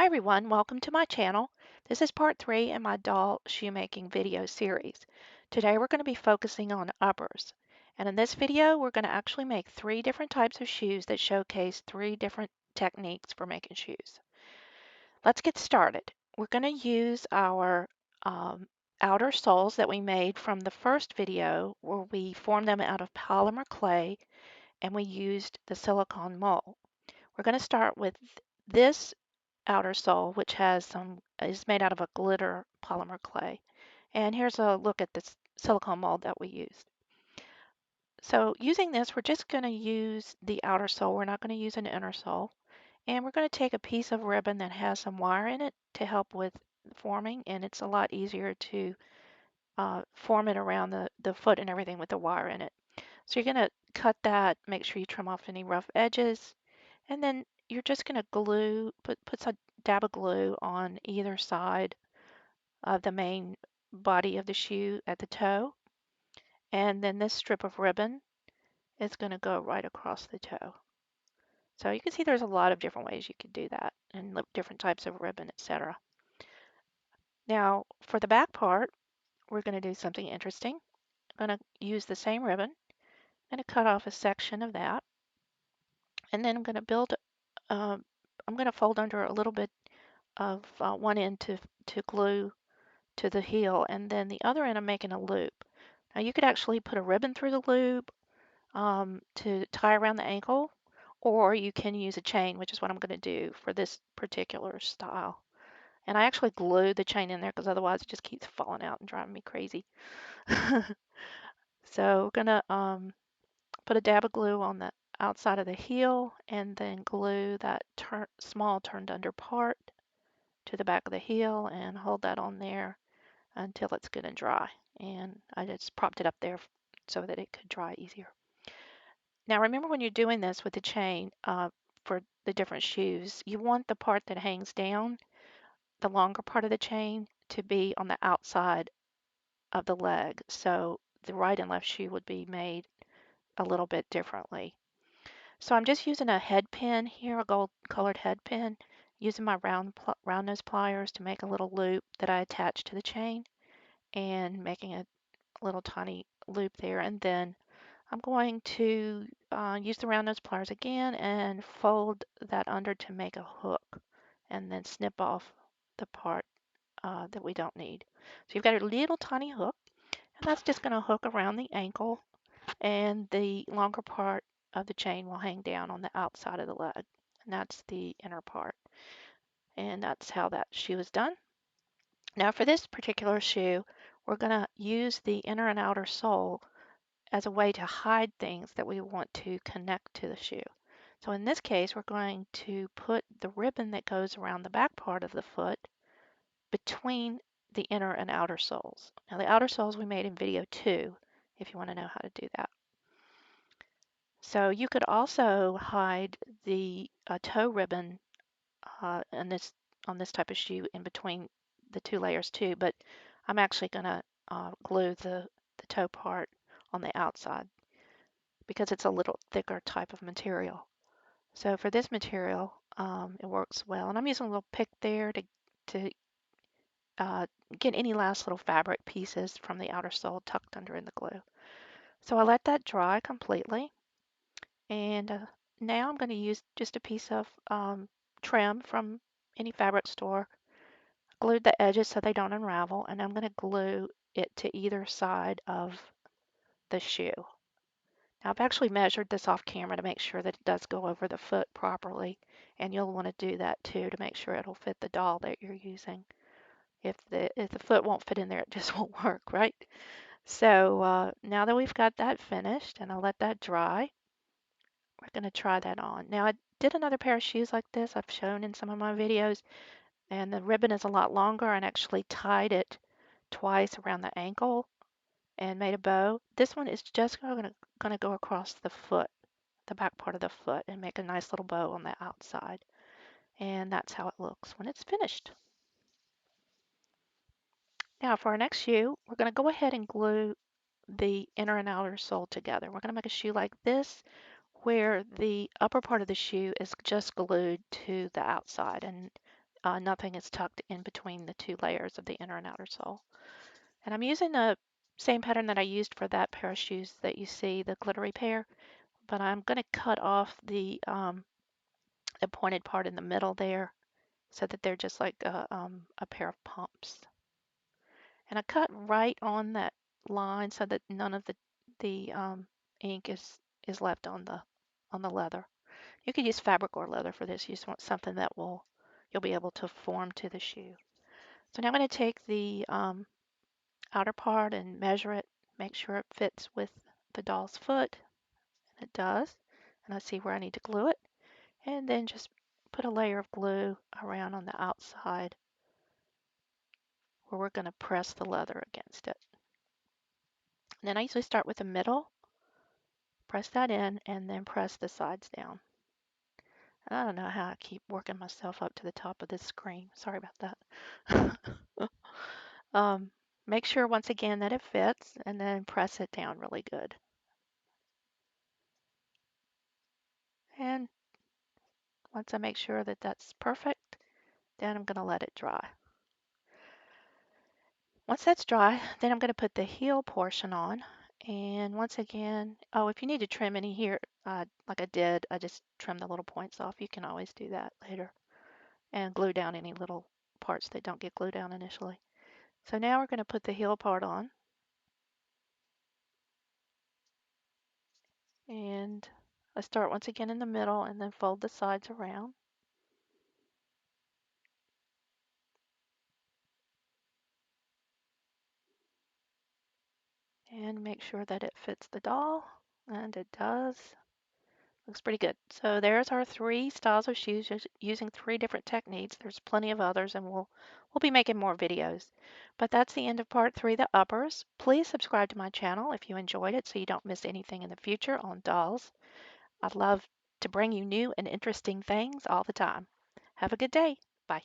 everyone, welcome to my channel. This is part 3 in my doll shoemaking video series. Today we're going to be focusing on uppers. And in this video we're going to actually make 3 different types of shoes that showcase 3 different techniques for making shoes. Let's get started. We're going to use our outer soles that we made from the first video where we formed them out of polymer clay and we used the silicone mold. We're going to start with this outer sole, which is made out of a glitter polymer clay. And here's a look at this silicone mold that we used. So using this, we're just going to use the outer sole. We're not going to use an inner sole. And we're going to take a piece of ribbon that has some wire in it to help with forming, and it's a lot easier to form it around the foot and everything with the wire in it. So you're going to cut that, make sure you trim off any rough edges, and then you're just going to put some dab of glue on either side of the main body of the shoe at the toe. And then this strip of ribbon is going to go right across the toe. So you can see there's a lot of different ways you could do that and different types of ribbon, etc. Now for the back part, we're going to do something interesting. I'm going to use the same ribbon. I'm going to cut off a section of that. And then I'm going to I'm going to fold under a little bit of one end to glue to the heel, and then the other end I'm making a loop. Now you could actually put a ribbon through the loop to tie around the ankle, or you can use a chain, which is what I'm going to do for this particular style. And I actually glued the chain in there because otherwise it just keeps falling out and driving me crazy. So we're going to put a dab of glue on the outside of the heel and then glue that small turned under part to the back of the heel and hold that on there until it's good and dry. And I just propped it up there so that it could dry easier. Now remember, when you're doing this with the chain for the different shoes, you want the part that hangs down, the longer part of the chain, to be on the outside of the leg. So the right and left shoe would be made a little bit differently. So I'm just using a head pin here, a gold colored head pin, using my round nose pliers to make a little loop that I attach to the chain and making a little tiny loop there. And then I'm going to use the round nose pliers again and fold that under to make a hook and then snip off the part that we don't need. So you've got a little tiny hook, and that's just going to hook around the ankle, and the longer part of the chain will hang down on the outside of the leg, and that's the inner part. And that's how that shoe is done. Now for this particular shoe, we're going to use the inner and outer sole as a way to hide things that we want to connect to the shoe. So in this case, we're going to put the ribbon that goes around the back part of the foot between the inner and outer soles. Now the outer soles we made in video 2, if you want to know how to do that. So you could also hide the toe ribbon on this type of shoe in between the 2 layers too, but I'm actually going to glue the toe part on the outside because it's a little thicker type of material. So for this material, it works well. And I'm using a little pick there to get any last little fabric pieces from the outer sole tucked under in the glue. So I let that dry completely. And now I'm going to use just a piece of trim from any fabric store. Glued the edges so they don't unravel, and I'm going to glue it to either side of the shoe. Now I've actually measured this off camera to make sure that it does go over the foot properly, and you'll want to do that too to make sure it'll fit the doll that you're using. If the foot won't fit in there, it just won't work, right? So now that we've got that finished, and I'll let that dry, we're going to try that on. Now I did another pair of shoes like this I've shown in some of my videos, and the ribbon is a lot longer, and actually tied it twice around the ankle and made a bow. This one is just going to go across the foot, the back part of the foot, and make a nice little bow on the outside. And that's how it looks when it's finished. Now for our next shoe, we're going to go ahead and glue the inner and outer sole together. We're going to make a shoe like this where the upper part of the shoe is just glued to the outside, and Nothing is tucked in between the two layers of the inner and outer sole. And I'm using the same pattern that I used for that pair of shoes that you see, the glittery pair, but I'm going to cut off the pointed part in the middle there so that they're just like a pair of pumps. And I cut right on that line so that none of the ink is left on the leather. You could use fabric or leather for this. You just want something that you'll be able to form to the shoe. So now I'm going to take the outer part and measure it, make sure it fits with the doll's foot. And it does. And I see where I need to glue it. And then just put a layer of glue around on the outside where we're going to press the leather against it. And then I usually start with the middle, press that in, and then press the sides down. And I don't know how I keep working myself up to the top of this screen. Sorry about that. um, Make sure once again that it fits and then press it down really good. And once I make sure that that's perfect, then I'm going to let it dry. Once that's dry, then I'm going to put the heel portion on. And once again, oh, if you need to trim any here, like I did, I just trimmed the little points off. You can always do that later and glue down any little parts that don't get glued down initially. So now we're going to put the heel part on. And I start once again in the middle and then fold the sides around. And make sure that it fits the doll. And it does. Looks pretty good. So there's our 3 styles of shoes using 3 different techniques. There's plenty of others and we'll be making more videos. But that's the end of part 3, the uppers. Please subscribe to my channel if you enjoyed it so you don't miss anything in the future on dolls. I'd love to bring you new and interesting things all the time. Have a good day. Bye.